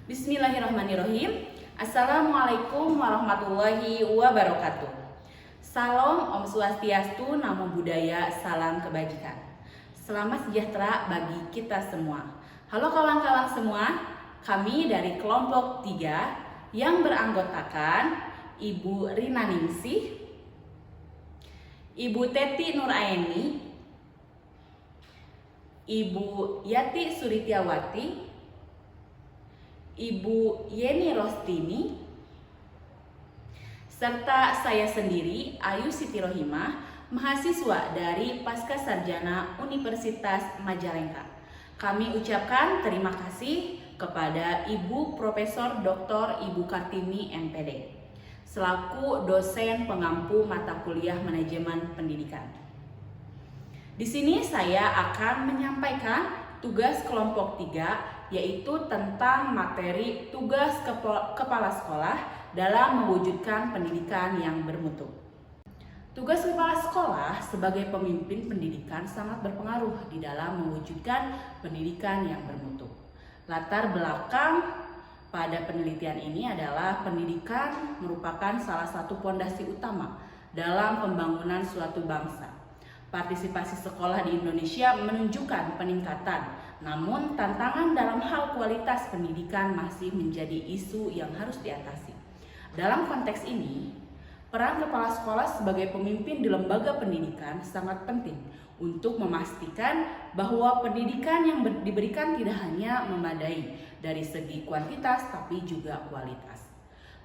Bismillahirrahmanirrahim. Assalamualaikum warahmatullahi wabarakatuh. Salam Om Swastiastu, Namo Buddhaya, salam kebajikan. Selamat sejahtera bagi kita semua. Halo kawan-kawan semua, kami dari kelompok 3 yang beranggotakan Ibu Rina Ningsih, Ibu Teti Nuraini, Ibu Yati Suritiawati, Ibu Yeni Rostini, serta saya sendiri Ayu Siti Rohimah, mahasiswa dari Pascasarjana Universitas Majalengka. Kami ucapkan terima kasih kepada Ibu Profesor Dr. Ibu Kartini MPD selaku dosen pengampu mata kuliah manajemen pendidikan. Di sini saya akan menyampaikan tugas kelompok 3, yaitu tentang materi tugas kepala sekolah dalam mewujudkan pendidikan yang bermutu. Tugas kepala sekolah sebagai pemimpin pendidikan sangat berpengaruh di dalam mewujudkan pendidikan yang bermutu. Latar belakang pada penelitian ini adalah pendidikan merupakan salah satu pondasi utama dalam pembangunan suatu bangsa. Partisipasi sekolah di Indonesia menunjukkan peningkatan, namun tantangan dalam hal kualitas pendidikan masih menjadi isu yang harus diatasi. Dalam konteks ini, peran kepala sekolah sebagai pemimpin di lembaga pendidikan sangat penting untuk memastikan bahwa pendidikan yang diberikan tidak hanya memadai dari segi kuantitas tapi juga kualitas.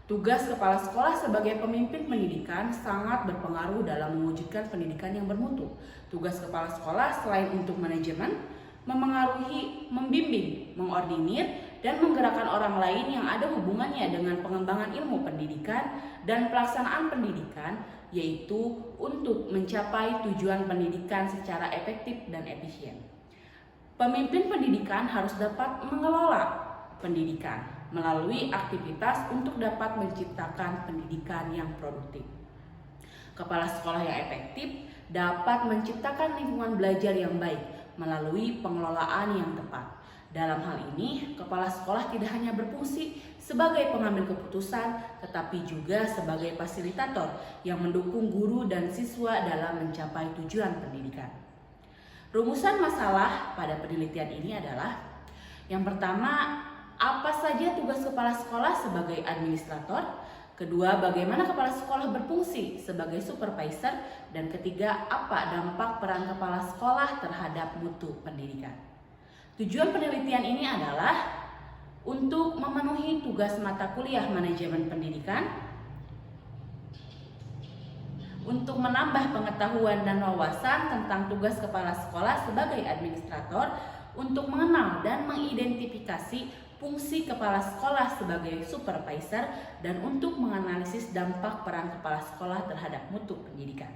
Tugas kepala sekolah sebagai pemimpin pendidikan sangat berpengaruh dalam mewujudkan pendidikan yang bermutu. Tugas kepala sekolah selain untuk manajemen, memengaruhi, membimbing, mengordinir, dan menggerakkan orang lain yang ada hubungannya dengan pengembangan ilmu pendidikan dan pelaksanaan pendidikan, yaitu untuk mencapai tujuan pendidikan secara efektif dan efisien. Pemimpin pendidikan harus dapat mengelola pendidikan melalui aktivitas untuk dapat menciptakan pendidikan yang produktif. Kepala sekolah yang efektif dapat menciptakan lingkungan belajar yang baik melalui pengelolaan yang tepat. Dalam hal ini, kepala sekolah tidak hanya berfungsi sebagai pengambil keputusan, tetapi juga sebagai fasilitator yang mendukung guru dan siswa dalam mencapai tujuan pendidikan. Rumusan masalah pada penelitian ini adalah: yang pertama, apa saja tugas kepala sekolah sebagai administrator? Kedua, bagaimana kepala sekolah berfungsi sebagai supervisor? Dan ketiga, apa dampak peran kepala sekolah terhadap mutu pendidikan? Tujuan penelitian ini adalah untuk memenuhi tugas mata kuliah manajemen pendidikan, untuk menambah pengetahuan dan wawasan tentang tugas kepala sekolah sebagai administrator, untuk mengenal dan mengidentifikasi fungsi kepala sekolah sebagai supervisor, dan untuk menganalisis dampak peran kepala sekolah terhadap mutu pendidikan.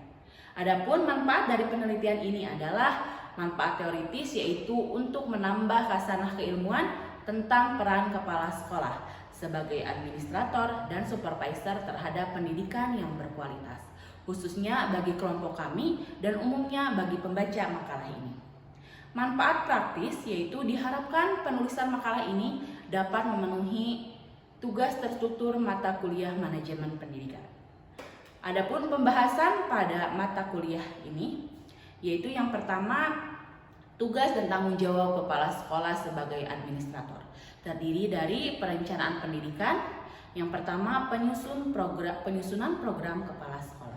Adapun manfaat dari penelitian ini adalah manfaat teoritis, yaitu untuk menambah khasanah keilmuan tentang peran kepala sekolah sebagai administrator dan supervisor terhadap pendidikan yang berkualitas, khususnya bagi kelompok kami dan umumnya bagi pembaca makalah ini. Manfaat praktis yaitu diharapkan penulisan makalah ini dapat memenuhi tugas terstruktur mata kuliah manajemen pendidikan. Adapun pembahasan pada mata kuliah ini yaitu yang pertama, tugas dan tanggung jawab kepala sekolah sebagai administrator. Terdiri dari perencanaan pendidikan. Yang pertama, penyusunan program kepala sekolah.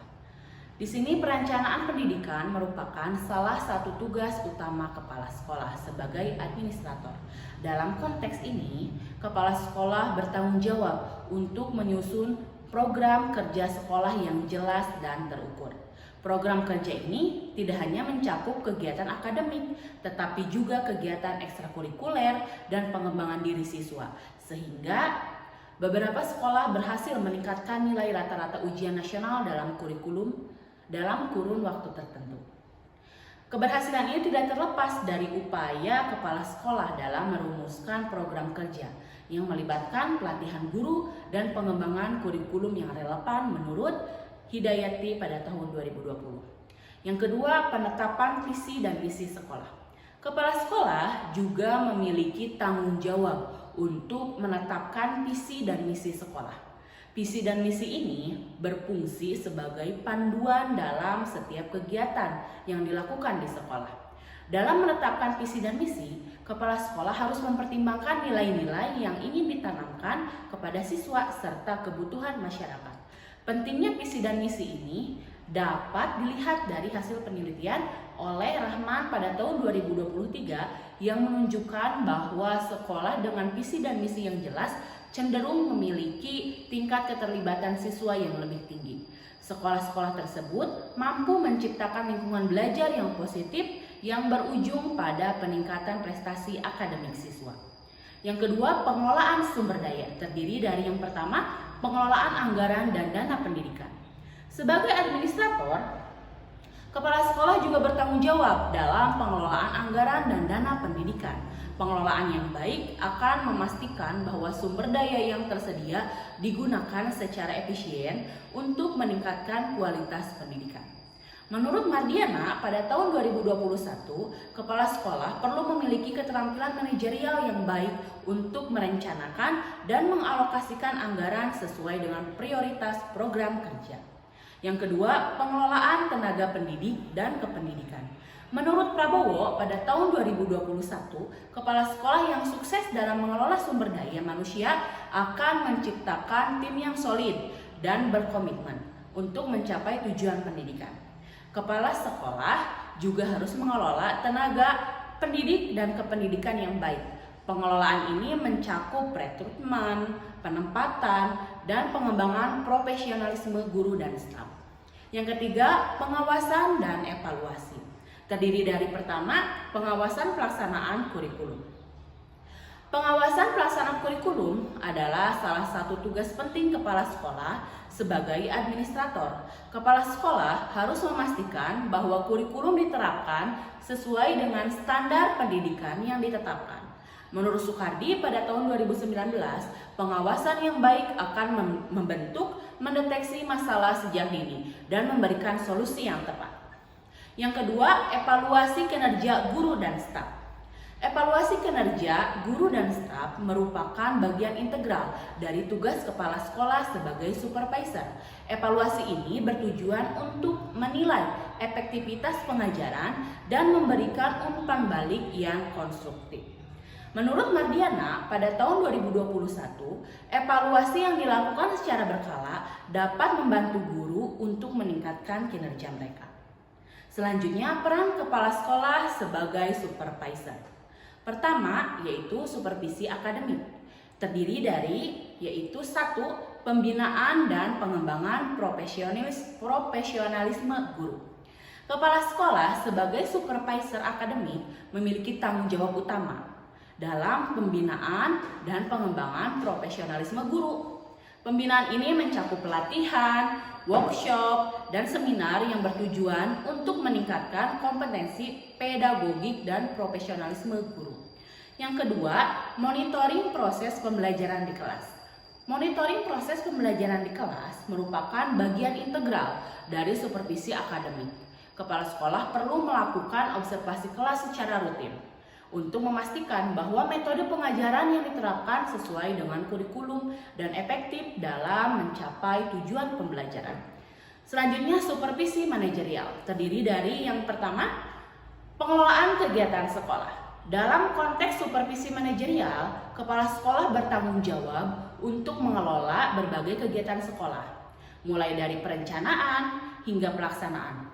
Di sini perencanaan pendidikan merupakan salah satu tugas utama kepala sekolah sebagai administrator. Dalam konteks ini, kepala sekolah bertanggung jawab untuk menyusun program kerja sekolah yang jelas dan terukur. Program kerja ini tidak hanya mencakup kegiatan akademik, tetapi juga kegiatan ekstrakurikuler dan pengembangan diri siswa, sehingga beberapa sekolah berhasil meningkatkan nilai rata-rata ujian nasional dalam kurikulum dalam kurun waktu tertentu. Keberhasilan ini tidak terlepas dari upaya kepala sekolah dalam merumuskan program kerja yang melibatkan pelatihan guru dan pengembangan kurikulum yang relevan menurut Hidayati pada tahun 2020. Yang kedua, penetapan visi dan misi sekolah. Kepala sekolah juga memiliki tanggung jawab untuk menetapkan visi dan misi sekolah. Visi dan misi ini berfungsi sebagai panduan dalam setiap kegiatan yang dilakukan di sekolah. Dalam menetapkan visi dan misi, kepala sekolah harus mempertimbangkan nilai-nilai yang ingin ditanamkan kepada siswa serta kebutuhan masyarakat. Pentingnya visi dan misi ini dapat dilihat dari hasil penelitian oleh Rahman pada tahun 2023 yang menunjukkan bahwa sekolah dengan visi dan misi yang jelas cenderung memiliki tingkat keterlibatan siswa yang lebih tinggi. Sekolah-sekolah tersebut mampu menciptakan lingkungan belajar yang positif yang berujung pada peningkatan prestasi akademik siswa. Yang kedua, pengelolaan sumber daya, terdiri dari yang pertama, pengelolaan anggaran dan dana pendidikan. Sebagai administrator, kepala sekolah juga bertanggung jawab dalam pengelolaan anggaran dan dana pendidikan. Pengelolaan yang baik akan memastikan bahwa sumber daya yang tersedia digunakan secara efisien untuk meningkatkan kualitas pendidikan. Menurut Mardiana, pada tahun 2021, kepala sekolah perlu memiliki keterampilan manajerial yang baik untuk merencanakan dan mengalokasikan anggaran sesuai dengan prioritas program kerja. Yang kedua, pengelolaan tenaga pendidik dan kependidikan. Menurut Prabowo, pada tahun 2021, kepala sekolah yang sukses dalam mengelola sumber daya manusia akan menciptakan tim yang solid dan berkomitmen untuk mencapai tujuan pendidikan. Kepala sekolah juga harus mengelola tenaga pendidik dan kependidikan yang baik. Pengelolaan ini mencakup rekrutmen, penempatan, dan pengembangan profesionalisme guru dan staf. Yang ketiga, pengawasan dan evaluasi. Terdiri dari pertama, pengawasan pelaksanaan kurikulum. Pengawasan pelaksanaan kurikulum adalah salah satu tugas penting kepala sekolah sebagai administrator. Kepala sekolah harus memastikan bahwa kurikulum diterapkan sesuai dengan standar pendidikan yang ditetapkan. Menurut Soekardi, pada tahun 2019, pengawasan yang baik akan membentuk, mendeteksi masalah sejak dini, dan memberikan solusi yang tepat. Yang kedua, evaluasi kinerja guru dan staf. Evaluasi kinerja guru dan staf merupakan bagian integral dari tugas kepala sekolah sebagai supervisor. Evaluasi ini bertujuan untuk menilai efektivitas pengajaran dan memberikan umpan balik yang konstruktif. Menurut Mardiana, pada tahun 2021, evaluasi yang dilakukan secara berkala dapat membantu guru untuk meningkatkan kinerja mereka. Selanjutnya, peran kepala sekolah sebagai supervisor. Pertama, yaitu supervisi akademik. Terdiri dari yaitu 1. Pembinaan dan pengembangan profesionalisme guru. Kepala sekolah sebagai supervisor akademik memiliki tanggung jawab utama dalam pembinaan dan pengembangan profesionalisme guru. Pembinaan ini mencakup pelatihan, workshop, dan seminar yang bertujuan untuk meningkatkan kompetensi pedagogik dan profesionalisme guru. Yang kedua, monitoring proses pembelajaran di kelas. Monitoring proses pembelajaran di kelas merupakan bagian integral dari supervisi akademik. Kepala sekolah perlu melakukan observasi kelas secara rutin untuk memastikan bahwa metode pengajaran yang diterapkan sesuai dengan kurikulum dan efektif dalam mencapai tujuan pembelajaran. Selanjutnya, supervisi manajerial terdiri dari yang pertama, pengelolaan kegiatan sekolah. Dalam konteks supervisi manajerial, kepala sekolah bertanggung jawab untuk mengelola berbagai kegiatan sekolah, mulai dari perencanaan hingga pelaksanaan.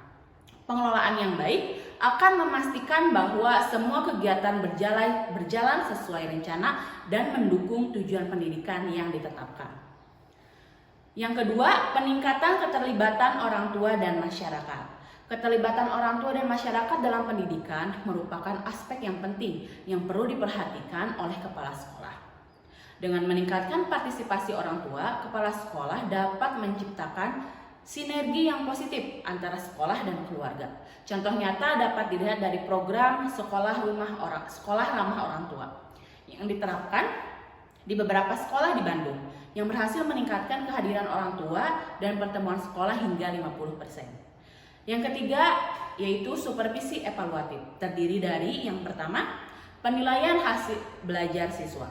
Pengelolaan yang baik akan memastikan bahwa semua kegiatan berjalan sesuai rencana dan mendukung tujuan pendidikan yang ditetapkan. Yang kedua, peningkatan keterlibatan orang tua dan masyarakat. Keterlibatan orang tua dan masyarakat dalam pendidikan merupakan aspek yang penting yang perlu diperhatikan oleh kepala sekolah. Dengan meningkatkan partisipasi orang tua, kepala sekolah dapat menciptakan sinergi yang positif antara sekolah dan keluarga. Contoh nyata dapat dilihat dari program sekolah ramah orang tua yang diterapkan di beberapa sekolah di Bandung yang berhasil meningkatkan kehadiran orang tua dan pertemuan sekolah hingga 50%. Yang ketiga, yaitu supervisi evaluatif. Terdiri dari yang pertama, penilaian hasil belajar siswa.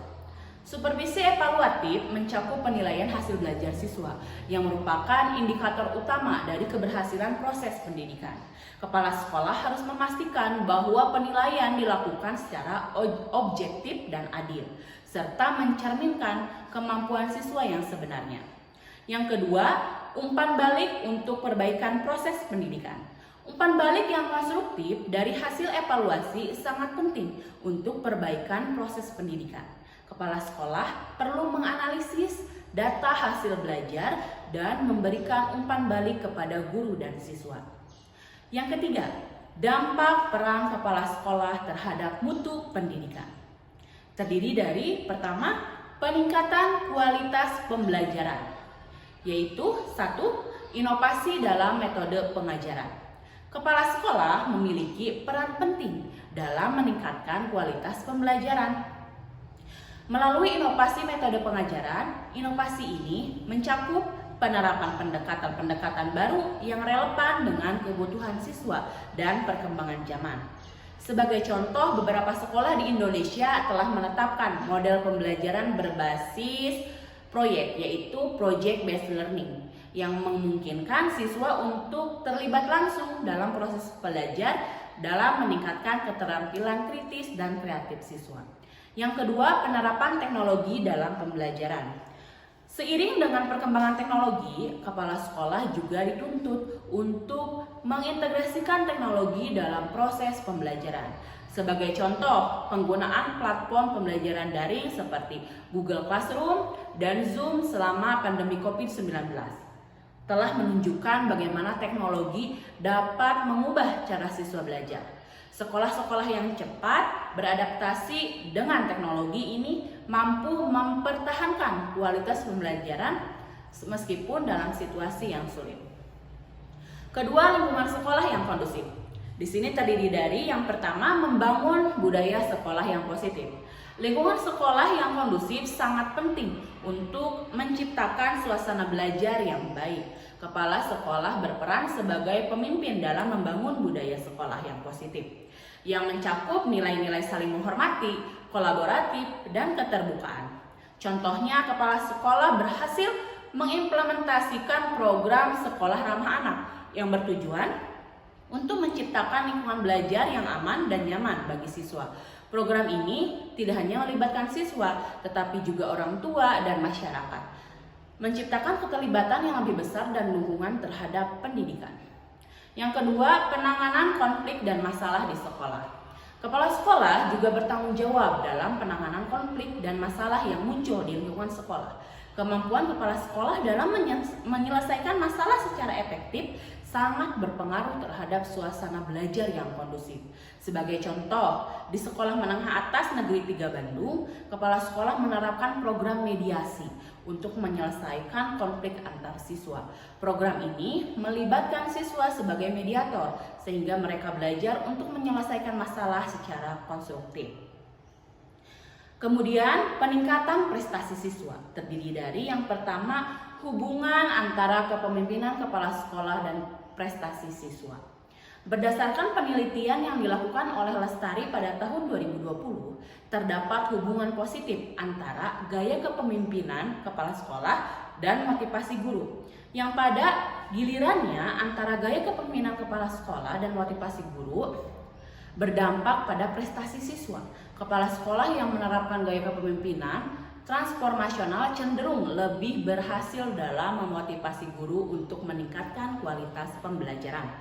Supervisi evaluatif mencakup penilaian hasil belajar siswa yang merupakan indikator utama dari keberhasilan proses pendidikan. Kepala sekolah harus memastikan bahwa penilaian dilakukan secara objektif dan adil, serta mencerminkan kemampuan siswa yang sebenarnya. Yang kedua, umpan balik untuk perbaikan proses pendidikan. Umpan balik yang konstruktif dari hasil evaluasi sangat penting untuk perbaikan proses pendidikan. Kepala sekolah perlu menganalisis data hasil belajar dan memberikan umpan balik kepada guru dan siswa. Yang ketiga, dampak peran kepala sekolah terhadap mutu pendidikan. Terdiri dari pertama, peningkatan kualitas pembelajaran, yaitu 1. Inovasi dalam metode pengajaran. Kepala sekolah memiliki peran penting dalam meningkatkan kualitas pembelajaran. Melalui inovasi metode pengajaran, inovasi ini mencakup penerapan pendekatan-pendekatan baru yang relevan dengan kebutuhan siswa dan perkembangan zaman. Sebagai contoh, beberapa sekolah di Indonesia telah menetapkan model pembelajaran berbasis proyek, yaitu Project Based Learning, yang memungkinkan siswa untuk terlibat langsung dalam proses belajar dalam meningkatkan keterampilan kritis dan kreatif siswa. Yang kedua, penerapan teknologi dalam pembelajaran. Seiring dengan perkembangan teknologi, kepala sekolah juga dituntut untuk mengintegrasikan teknologi dalam proses pembelajaran. Sebagai contoh, penggunaan platform pembelajaran daring seperti Google Classroom dan Zoom selama pandemi COVID-19 telah menunjukkan bagaimana teknologi dapat mengubah cara siswa belajar. Sekolah-sekolah yang cepat beradaptasi dengan teknologi ini mampu mempertahankan kualitas pembelajaran meskipun dalam situasi yang sulit. Kedua, lingkungan sekolah yang kondusif. Di sini terdiri dari yang pertama, membangun budaya sekolah yang positif. Lingkungan sekolah yang kondusif sangat penting untuk menciptakan suasana belajar yang baik. Kepala sekolah berperan sebagai pemimpin dalam membangun budaya sekolah yang positif, yang mencakup nilai-nilai saling menghormati, kolaboratif, dan keterbukaan. Contohnya, kepala sekolah berhasil mengimplementasikan program sekolah ramah anak yang bertujuan untuk menciptakan lingkungan belajar yang aman dan nyaman bagi siswa. Program ini tidak hanya melibatkan siswa, tetapi juga orang tua dan masyarakat, menciptakan keterlibatan yang lebih besar dan dukungan terhadap pendidikan. Yang kedua, penanganan konflik dan masalah di sekolah. Kepala sekolah juga bertanggung jawab dalam penanganan konflik dan masalah yang muncul di lingkungan sekolah. Kemampuan kepala sekolah dalam menyelesaikan masalah secara efektif sangat berpengaruh terhadap suasana belajar yang kondusif. Sebagai contoh, di Sekolah Menengah Atas Negeri 3 Bandung, kepala sekolah menerapkan program mediasi untuk menyelesaikan konflik antar siswa. Program ini melibatkan siswa sebagai mediator, sehingga mereka belajar untuk menyelesaikan masalah secara konstruktif. Kemudian, peningkatan prestasi siswa terdiri dari yang pertama, hubungan antara kepemimpinan kepala sekolah dan prestasi siswa. Berdasarkan penelitian yang dilakukan oleh Lestari pada tahun 2020, terdapat hubungan positif antara gaya kepemimpinan kepala sekolah dan motivasi guru, yang pada gilirannya antara gaya kepemimpinan kepala sekolah dan motivasi guru berdampak pada prestasi siswa. Kepala sekolah yang menerapkan gaya kepemimpinan transformasional cenderung lebih berhasil dalam memotivasi guru untuk meningkatkan kualitas pembelajaran.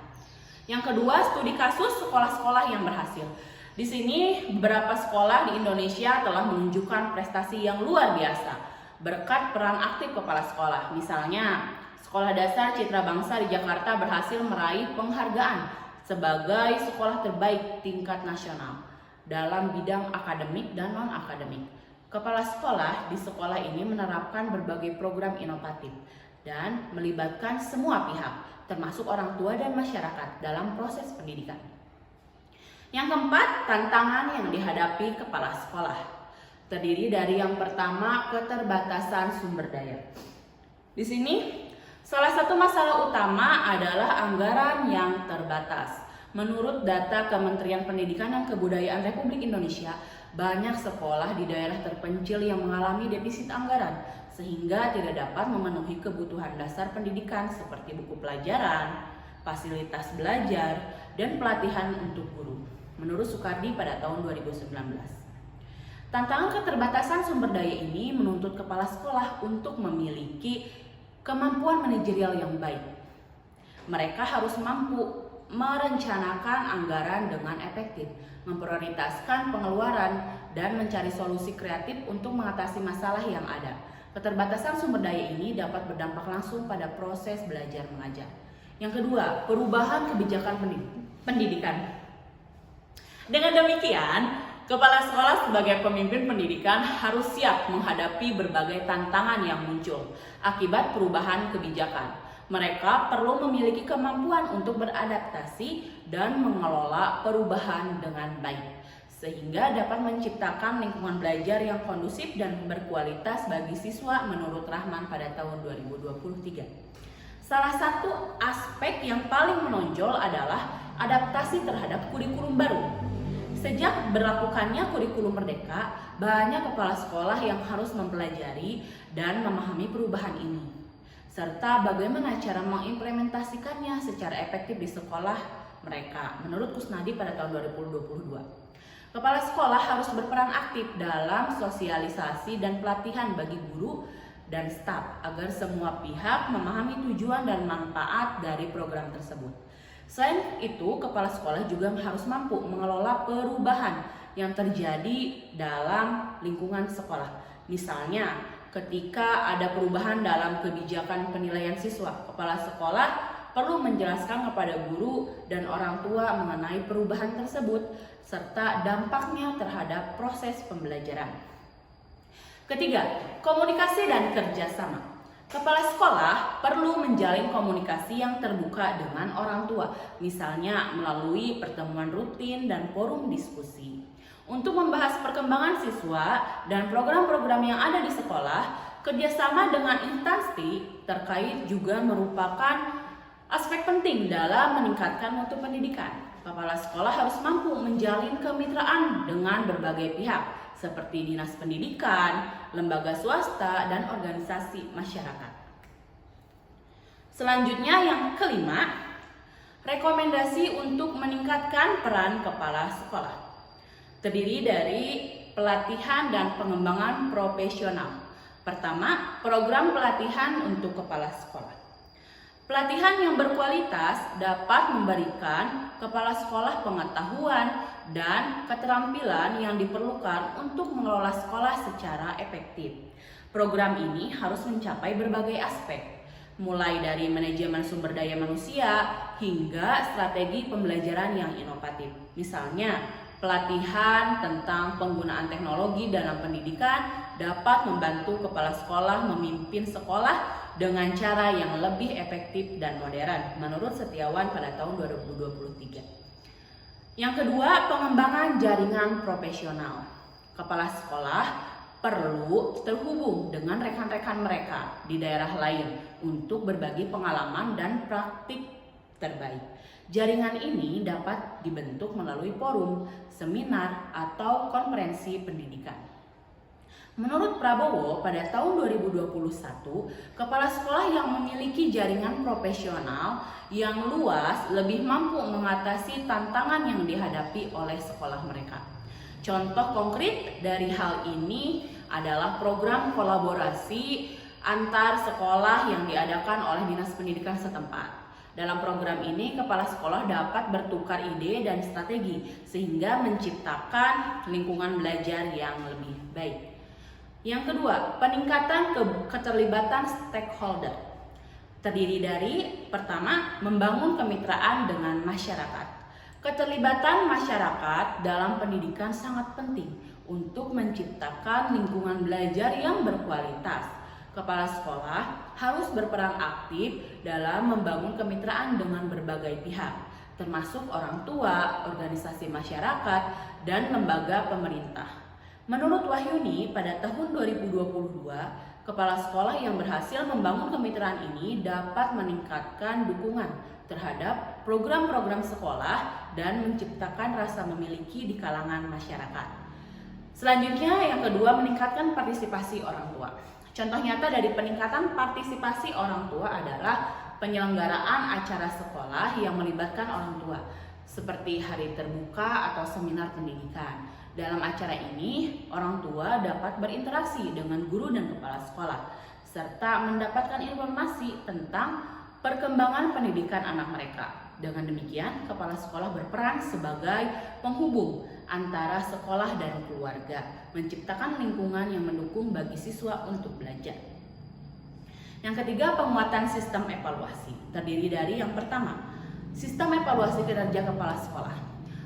Yang kedua, studi kasus sekolah-sekolah yang berhasil. Di sini beberapa sekolah di Indonesia telah menunjukkan prestasi yang luar biasa berkat peran aktif kepala sekolah. Misalnya, Sekolah Dasar Citra Bangsa di Jakarta berhasil meraih penghargaan sebagai sekolah terbaik tingkat nasional dalam bidang akademik dan non-akademik. Kepala sekolah di sekolah ini menerapkan berbagai program inovatif dan melibatkan semua pihak, termasuk orang tua dan masyarakat dalam proses pendidikan. Yang keempat, tantangan yang dihadapi kepala sekolah. Terdiri dari yang pertama, keterbatasan sumber daya. Di sini, salah satu masalah utama adalah anggaran yang terbatas. Menurut data Kementerian Pendidikan dan Kebudayaan Republik Indonesia, banyak sekolah di daerah terpencil yang mengalami defisit anggaran sehingga tidak dapat memenuhi kebutuhan dasar pendidikan seperti buku pelajaran, fasilitas belajar, dan pelatihan untuk guru. Menurut Soekardi pada tahun 2019. Tantangan keterbatasan sumber daya ini menuntut kepala sekolah untuk memiliki kemampuan manajerial yang baik. Mereka harus mampu merencanakan anggaran dengan efektif, memprioritaskan pengeluaran, dan mencari solusi kreatif untuk mengatasi masalah yang ada. Keterbatasan sumber daya ini dapat berdampak langsung pada proses belajar mengajar. Yang kedua, perubahan kebijakan pendidikan. Dengan demikian, kepala sekolah sebagai pemimpin pendidikan harus siap menghadapi berbagai tantangan yang muncul akibat perubahan kebijakan. Mereka perlu memiliki kemampuan untuk beradaptasi dan mengelola perubahan dengan baik, sehingga dapat menciptakan lingkungan belajar yang kondusif dan berkualitas bagi siswa menurut Rahman pada tahun 2023. Salah satu aspek yang paling menonjol adalah adaptasi terhadap kurikulum baru. Sejak berlakukannya kurikulum Merdeka, banyak kepala sekolah yang harus mempelajari dan memahami perubahan ini, serta bagaimana cara mengimplementasikannya secara efektif di sekolah mereka. Menurut Kusnadi pada tahun 2022, kepala sekolah harus berperan aktif dalam sosialisasi dan pelatihan bagi guru dan staf agar semua pihak memahami tujuan dan manfaat dari program tersebut. Selain itu, kepala sekolah juga harus mampu mengelola perubahan yang terjadi dalam lingkungan sekolah. Misalnya, ketika ada perubahan dalam kebijakan penilaian siswa, kepala sekolah perlu menjelaskan kepada guru dan orang tua mengenai perubahan tersebut serta dampaknya terhadap proses pembelajaran. Ketiga, komunikasi dan kerjasama. Kepala sekolah perlu menjalin komunikasi yang terbuka dengan orang tua, misalnya melalui pertemuan rutin dan forum diskusi. Untuk membahas perkembangan siswa dan program-program yang ada di sekolah, kerjasama dengan instansi terkait juga merupakan aspek penting dalam meningkatkan mutu pendidikan. Kepala sekolah harus mampu menjalin kemitraan dengan berbagai pihak, seperti dinas pendidikan, lembaga swasta, dan organisasi masyarakat. Selanjutnya yang kelima, rekomendasi untuk meningkatkan peran kepala sekolah. Terdiri dari pelatihan dan pengembangan profesional. Pertama, program pelatihan untuk kepala sekolah. Pelatihan yang berkualitas dapat memberikan kepala sekolah pengetahuan dan keterampilan yang diperlukan untuk mengelola sekolah secara efektif. Program ini harus mencapai berbagai aspek, mulai dari manajemen sumber daya manusia hingga strategi pembelajaran yang inovatif. Misalnya, pelatihan tentang penggunaan teknologi dalam pendidikan dapat membantu kepala sekolah memimpin sekolah dengan cara yang lebih efektif dan modern, menurut Setiawan pada tahun 2023. Yang kedua, pengembangan jaringan profesional. Kepala sekolah perlu terhubung dengan rekan-rekan mereka di daerah lain untuk berbagi pengalaman dan praktik terbaik. Jaringan ini dapat dibentuk melalui forum, seminar, atau konferensi pendidikan. Menurut Prabowo, pada tahun 2021, kepala sekolah yang memiliki jaringan profesional yang luas lebih mampu mengatasi tantangan yang dihadapi oleh sekolah mereka. Contoh konkret dari hal ini adalah program kolaborasi antar sekolah yang diadakan oleh Dinas Pendidikan setempat. Dalam program ini, kepala sekolah dapat bertukar ide dan strategi sehingga menciptakan lingkungan belajar yang lebih baik. Yang kedua, peningkatan keterlibatan stakeholder. Terdiri dari, pertama, membangun kemitraan dengan masyarakat. Keterlibatan masyarakat dalam pendidikan sangat penting untuk menciptakan lingkungan belajar yang berkualitas. Kepala sekolah harus berperan aktif dalam membangun kemitraan dengan berbagai pihak, termasuk orang tua, organisasi masyarakat, dan lembaga pemerintah. Menurut Wahyuni, pada tahun 2022, kepala sekolah yang berhasil membangun kemitraan ini dapat meningkatkan dukungan terhadap program-program sekolah dan menciptakan rasa memiliki di kalangan masyarakat. Selanjutnya yang kedua, meningkatkan partisipasi orang tua. Contoh nyata dari peningkatan partisipasi orang tua adalah penyelenggaraan acara sekolah yang melibatkan orang tua, seperti hari terbuka atau seminar pendidikan. Dalam acara ini, orang tua dapat berinteraksi dengan guru dan kepala sekolah, serta mendapatkan informasi tentang perkembangan pendidikan anak mereka. Dengan demikian, kepala sekolah berperan sebagai penghubung antara sekolah dan keluarga, menciptakan lingkungan yang mendukung bagi siswa untuk belajar. Yang ketiga, penguatan sistem evaluasi. Terdiri dari yang pertama, sistem evaluasi kinerja kepala sekolah.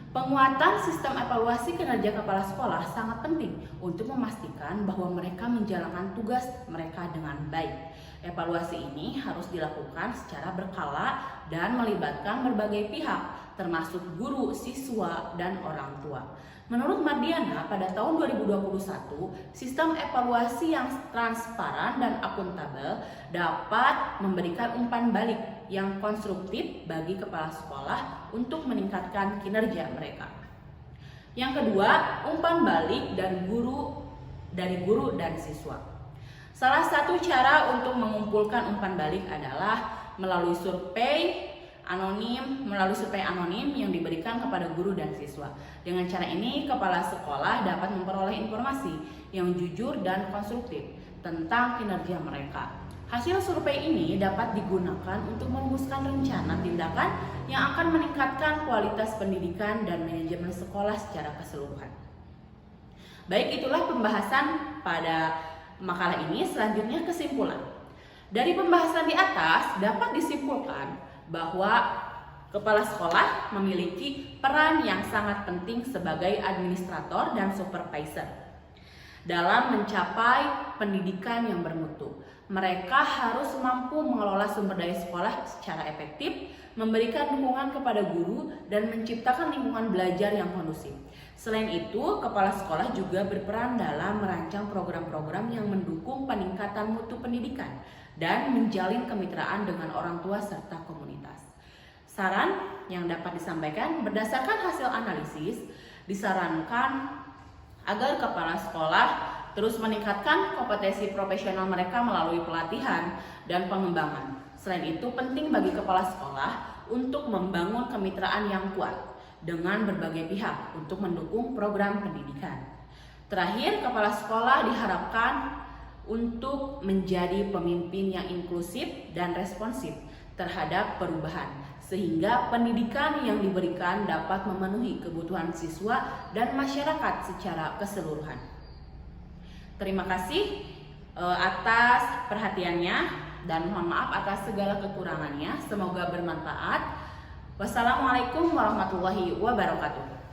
Penguatan sistem evaluasi kinerja kepala sekolah sangat penting untuk memastikan bahwa mereka menjalankan tugas mereka dengan baik. Evaluasi ini harus dilakukan secara berkala dan melibatkan berbagai pihak, termasuk guru, siswa, dan orang tua. Menurut Mardiana, pada tahun 2021, sistem evaluasi yang transparan dan akuntabel dapat memberikan umpan balik yang konstruktif bagi kepala sekolah untuk meningkatkan kinerja mereka. Yang kedua, umpan balik dari guru dan siswa. Salah satu cara untuk mengumpulkan umpan balik adalah melalui survei anonim yang diberikan kepada guru dan siswa. Dengan cara ini, kepala sekolah dapat memperoleh informasi yang jujur dan konstruktif tentang kinerja mereka. Hasil survei ini dapat digunakan untuk merumuskan rencana tindakan yang akan meningkatkan kualitas pendidikan dan manajemen sekolah secara keseluruhan. Baik, itulah pembahasan pada makalah ini. Selanjutnya, kesimpulan. Dari pembahasan di atas dapat disimpulkan bahwa kepala sekolah memiliki peran yang sangat penting sebagai administrator dan supervisor dalam mencapai pendidikan yang bermutu. Mereka harus mampu mengelola sumber daya sekolah secara efektif, memberikan dukungan kepada guru, dan menciptakan lingkungan belajar yang kondusif. Selain itu, kepala sekolah juga berperan dalam merancang program-program yang mendukung peningkatan mutu pendidikan dan menjalin kemitraan dengan orang tua serta komunitas. Saran yang dapat disampaikan, berdasarkan hasil analisis, disarankan agar kepala sekolah terus meningkatkan kompetensi profesional mereka melalui pelatihan dan pengembangan. Selain itu, penting bagi kepala sekolah untuk membangun kemitraan yang kuat dengan berbagai pihak untuk mendukung program pendidikan. Terakhir, kepala sekolah diharapkan untuk menjadi pemimpin yang inklusif dan responsif terhadap perubahan, sehingga pendidikan yang diberikan dapat memenuhi kebutuhan siswa dan masyarakat secara keseluruhan. Terima kasih atas perhatiannya dan mohon maaf atas segala kekurangannya. Semoga bermanfaat. Wassalamualaikum warahmatullahi wabarakatuh.